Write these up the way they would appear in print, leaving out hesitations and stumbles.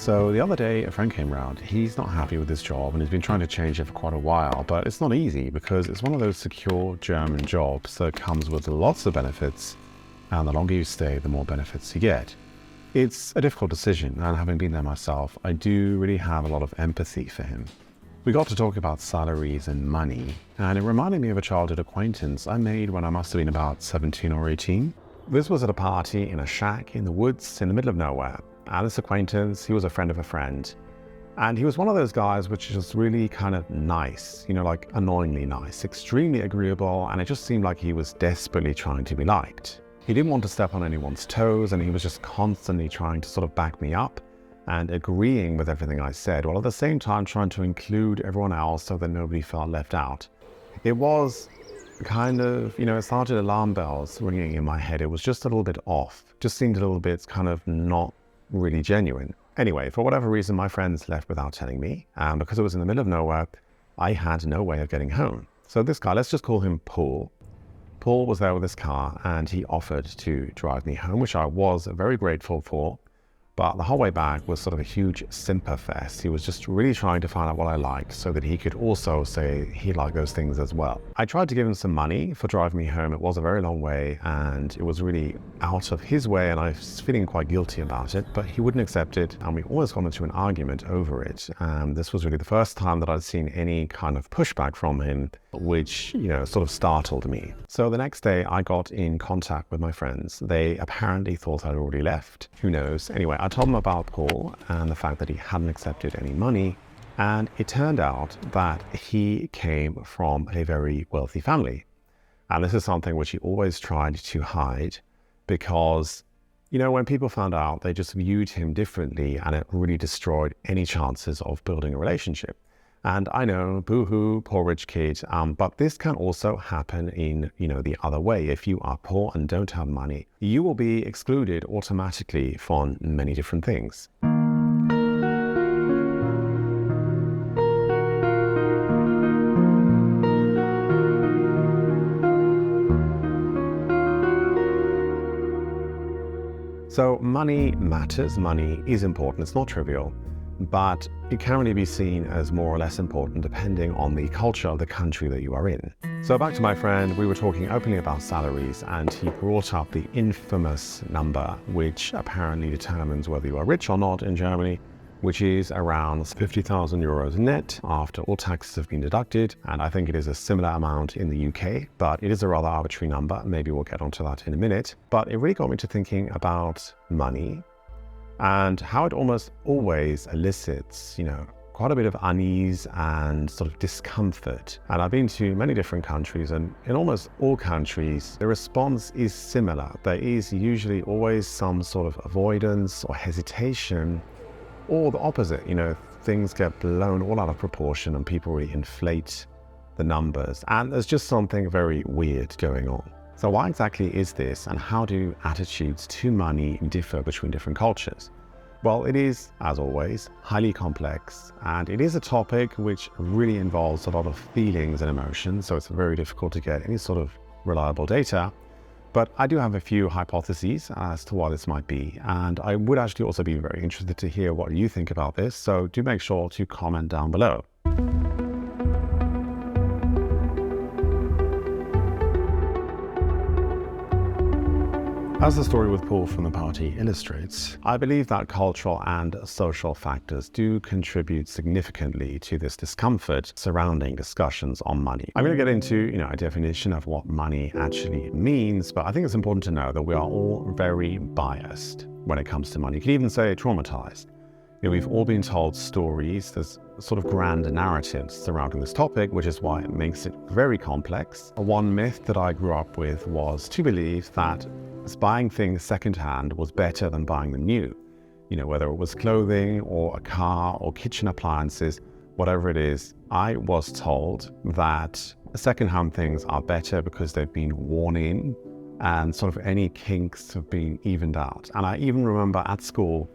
So the other day, a friend came round. He's not happy with his job and he's been trying to change it for quite a while, but it's not easy because it's one of those secure German jobs that comes with lots of benefits, and the longer you stay, the more benefits you get. It's a difficult decision, and having been there myself, I do really have a lot of empathy for him. We got to talk about salaries and money, and it reminded me of a childhood acquaintance I made when I must have been about 17 or 18. This was at a party in a shack in the woods in the middle of nowhere. And this acquaintance, he was a friend of a friend. And he was one of those guys which is just really kind of nice, like annoyingly nice, extremely agreeable, and it just seemed like he was desperately trying to be liked. He didn't want to step on anyone's toes, and he was just constantly trying to sort of back me up and agreeing with everything I said, while at the same time trying to include everyone else so that nobody felt left out. It was kind of, it started alarm bells ringing in my head. It was just a little bit off, just seemed a little bit kind of not really genuine. Anyway, for whatever reason, my friends left without telling me, and because it was in the middle of nowhere, I had no way of getting home. So this guy, let's just call him Paul. Paul was there with his car, and he offered to drive me home, which I was very grateful for. But the whole way back was sort of a huge simper fest. He was just really trying to find out what I liked so that he could also say he liked those things as well. I tried to give him some money for driving me home. It was a very long way and it was really out of his way, and I was feeling quite guilty about it, but he wouldn't accept it, and we almost got into an argument over it. This was really the first time that I'd seen any kind of pushback from him, which, sort of startled me. So the next day I got in contact with my friends. They apparently thought I'd already left. Who knows? Anyway, I told them about Paul and the fact that he hadn't accepted any money, and it turned out that he came from a very wealthy family. And this is something which he always tried to hide because, when people found out, they just viewed him differently, and it really destroyed any chances of building a relationship. And I know, boo-hoo, poor rich kid, but this can also happen in, the other way. If you are poor and don't have money, you will be excluded automatically from many different things. So money matters, money is important, it's not trivial, but it can really be seen as more or less important depending on the culture of the country that you are in. So back to my friend, we were talking openly about salaries, and he brought up the infamous number, which apparently determines whether you are rich or not in Germany, which is around 50,000 euros net after all taxes have been deducted. And I think it is a similar amount in the UK, but it is a rather arbitrary number. Maybe we'll get onto that in a minute. But it really got me to thinking about money and how it almost always elicits, quite a bit of unease and sort of discomfort. And I've been to many different countries, and in almost all countries, the response is similar. There is usually always some sort of avoidance or hesitation, or the opposite, things get blown all out of proportion and people really inflate the numbers. And there's just something very weird going on. So why exactly is this, and how do attitudes to money differ between different cultures? Well, it is, as always, highly complex, and it is a topic which really involves a lot of feelings and emotions, so it's very difficult to get any sort of reliable data. But I do have a few hypotheses as to why this might be, and I would actually also be very interested to hear what you think about this, so do make sure to comment down below. As the story with Paul from the party illustrates, I believe that cultural and social factors do contribute significantly to this discomfort surrounding discussions on money. I'm going to get into, a definition of what money actually means, but I think it's important to know that we are all very biased when it comes to money. You could even say traumatized. We've all been told stories, there's sort of grand narratives surrounding this topic, which is why it makes it very complex. One myth that I grew up with was to believe that buying things secondhand was better than buying them new. Whether it was clothing or a car or kitchen appliances, whatever it is, I was told that secondhand things are better because they've been worn in and sort of any kinks have been evened out. And I even remember at school,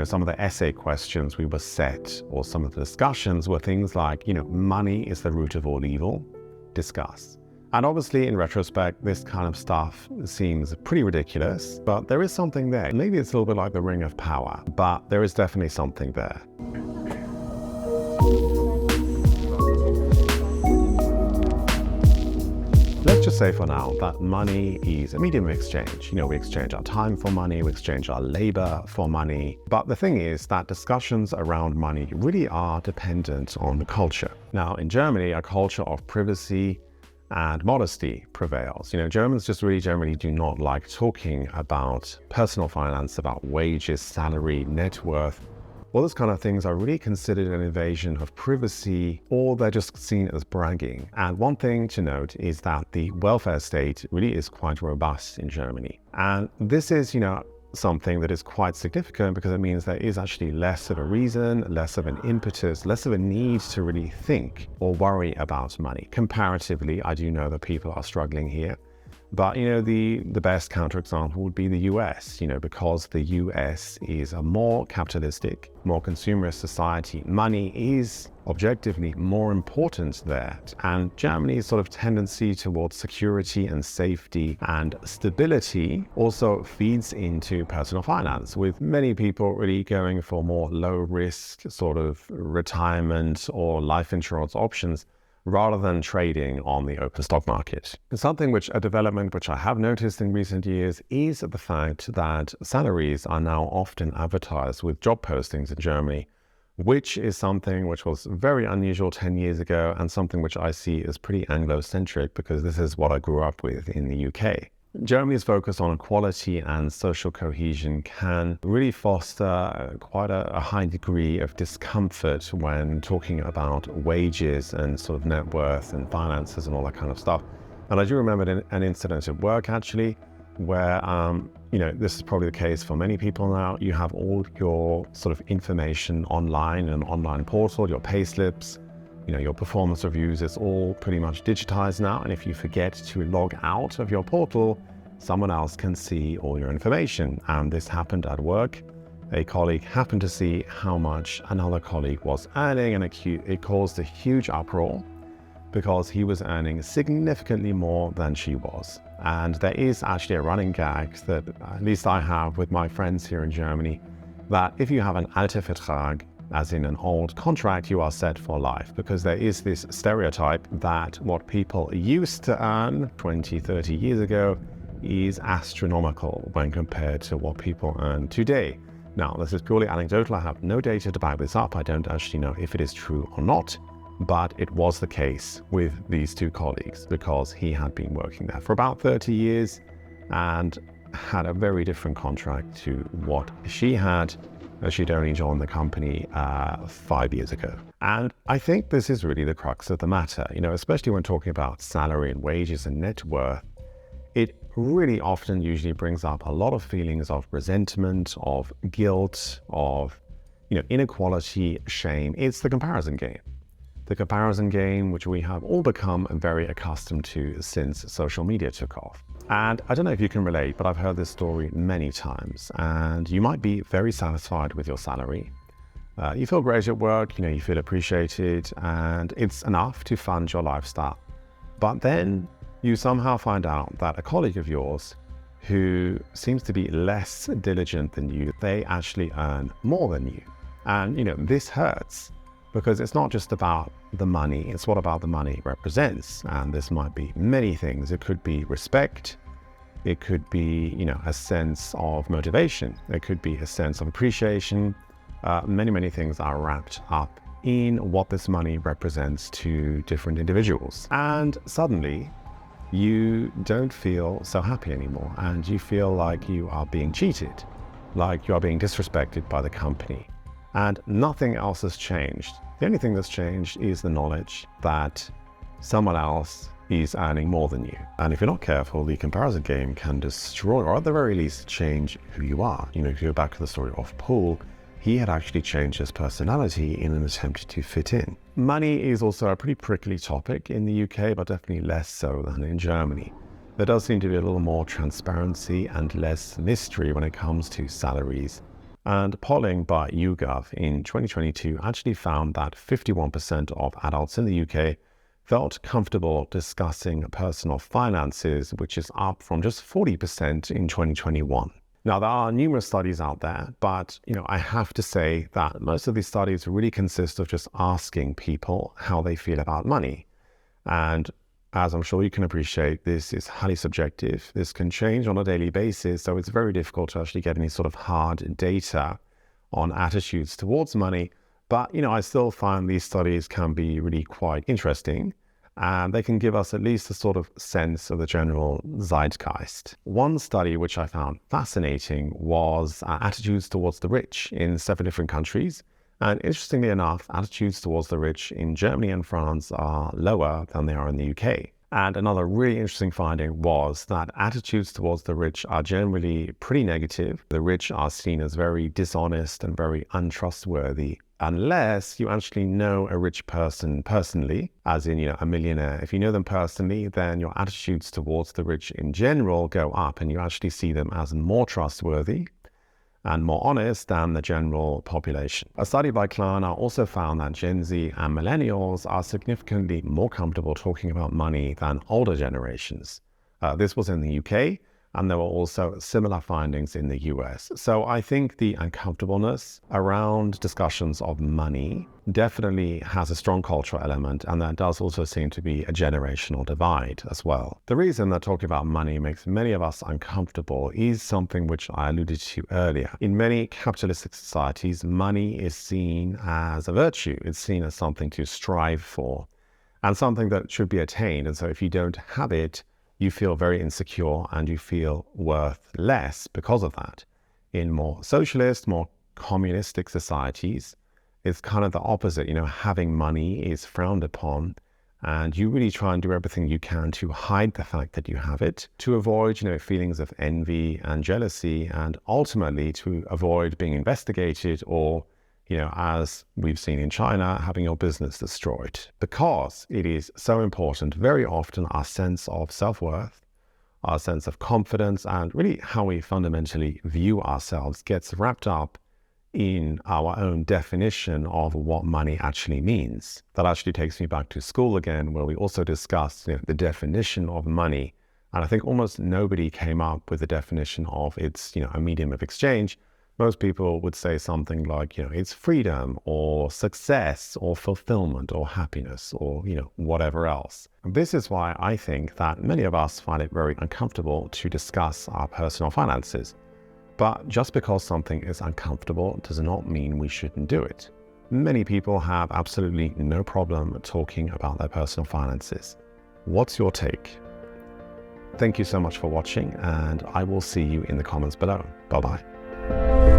some of the essay questions we were set, or some of the discussions were things like, money is the root of all evil, discuss. And obviously, in retrospect, this kind of stuff seems pretty ridiculous, but there is something there. Maybe it's a little bit like the ring of power, but there is definitely something there. Let's just say for now that money is a medium of exchange. We exchange our time for money, we exchange our labor for money. But the thing is that discussions around money really are dependent on the culture. Now, in Germany, a culture of privacy and modesty prevails. Germans just really generally do not like talking about personal finance, about wages, salary, net worth. All those kind of things are really considered an invasion of privacy, or they're just seen as bragging. And one thing to note is that the welfare state really is quite robust in Germany. And this is, something that is quite significant because it means there is actually less of a reason, less of an impetus, less of a need to really think or worry about money. Comparatively, I do know that people are struggling here. But, the best counterexample would be the US, because the US is a more capitalistic, more consumerist society. Money is objectively more important there. And Germany's sort of tendency towards security and safety and stability also feeds into personal finance, with many people really going for more low risk sort of retirement or life insurance options, rather than trading on the open stock market. A development which I have noticed in recent years is the fact that salaries are now often advertised with job postings in Germany, which is something which was very unusual 10 years ago and something which I see as pretty Anglo-centric because this is what I grew up with in the UK. Germany's focus on equality and social cohesion can really foster quite a high degree of discomfort when talking about wages and sort of net worth and finances and all that kind of stuff. And I do remember an incident at work actually where, this is probably the case for many people now. You have all your sort of information online, an online portal, your pay slips, your performance reviews, it's all pretty much digitized now. And if you forget to log out of your portal, someone else can see all your information. And this happened at work. A colleague happened to see how much another colleague was earning, and it caused a huge uproar because he was earning significantly more than she was. And there is actually a running gag that at least I have with my friends here in Germany, that if you have an alte Vertrag, as in an old contract, you are set for life, because there is this stereotype that what people used to earn 20, 30 years ago is astronomical when compared to what people earn today. Now, this is purely anecdotal. I have no data to back this up. I don't actually know if it is true or not, but it was the case with these two colleagues because he had been working there for about 30 years and had a very different contract to what she had. She'd only joined the company 5 years ago. And I think this is really the crux of the matter, especially when talking about salary and wages and net worth. It really often usually brings up a lot of feelings of resentment, of guilt, of inequality, shame. It's the comparison game. The comparison game which we have all become very accustomed to since social media took off. And I don't know if you can relate, but I've heard this story many times. And you might be very satisfied with your salary. You feel great at work, you feel appreciated, and it's enough to fund your lifestyle. But then you somehow find out that a colleague of yours who seems to be less diligent than you, they actually earn more than you. And, this hurts because it's not just about the money, it's what about the money represents. And this might be many things. It could be respect. It could be, a sense of motivation. It could be a sense of appreciation. Many things are wrapped up in what this money represents to different individuals. And suddenly, you don't feel so happy anymore, and you feel like you are being cheated, like you are being disrespected by the company. And nothing else has changed. The only thing that's changed is the knowledge that someone else is earning more than you. And if you're not careful, the comparison game can destroy, or at the very least, change who you are. If you go back to the story of Paul, he had actually changed his personality in an attempt to fit in. Money is also a pretty prickly topic in the UK, but definitely less so than in Germany. There does seem to be a little more transparency and less mystery when it comes to salaries. And polling by YouGov in 2022 actually found that 51% of adults in the UK felt comfortable discussing personal finances, which is up from just 40% in 2021. Now, there are numerous studies out there, but I have to say that most of these studies really consist of just asking people how they feel about money. And as I'm sure you can appreciate, this is highly subjective. This can change on a daily basis, so it's very difficult to actually get any sort of hard data on attitudes towards money. But I still find these studies can be really quite interesting, and they can give us at least a sort of sense of the general zeitgeist. One study which I found fascinating was attitudes towards the rich in 7 different countries. And interestingly enough, attitudes towards the rich in Germany and France are lower than they are in the UK. And another really interesting finding was that attitudes towards the rich are generally pretty negative. The rich are seen as very dishonest and very untrustworthy, unless you actually know a rich person personally, as in, a millionaire. If you know them personally, then your attitudes towards the rich in general go up, and you actually see them as more trustworthy and more honest than the general population. A study by Klarna also found that Gen Z and millennials are significantly more comfortable talking about money than older generations. This was in the UK, and there were also similar findings in the US. So I think the uncomfortableness around discussions of money definitely has a strong cultural element, and there does also seem to be a generational divide as well. The reason that talking about money makes many of us uncomfortable is something which I alluded to earlier. In many capitalistic societies, money is seen as a virtue. It's seen as something to strive for and something that should be attained. And so if you don't have it, you feel very insecure and you feel worth less because of that. In more socialist, more communistic societies, it's kind of the opposite. Having money is frowned upon, and you really try and do everything you can to hide the fact that you have it, to avoid, feelings of envy and jealousy, and ultimately to avoid being investigated or, as we've seen in China, having your business destroyed. Because it is so important, very often our sense of self-worth, our sense of confidence, and really how we fundamentally view ourselves gets wrapped up in our own definition of what money actually means. That actually takes me back to school again, where we also discussed the definition of money. And I think almost nobody came up with a definition of it's a medium of exchange. Most people would say something like, it's freedom or success or fulfillment or happiness or, whatever else. And this is why I think that many of us find it very uncomfortable to discuss our personal finances. But just because something is uncomfortable does not mean we shouldn't do it. Many people have absolutely no problem talking about their personal finances. What's your take? Thank you so much for watching, and I will see you in the comments below. Bye-bye.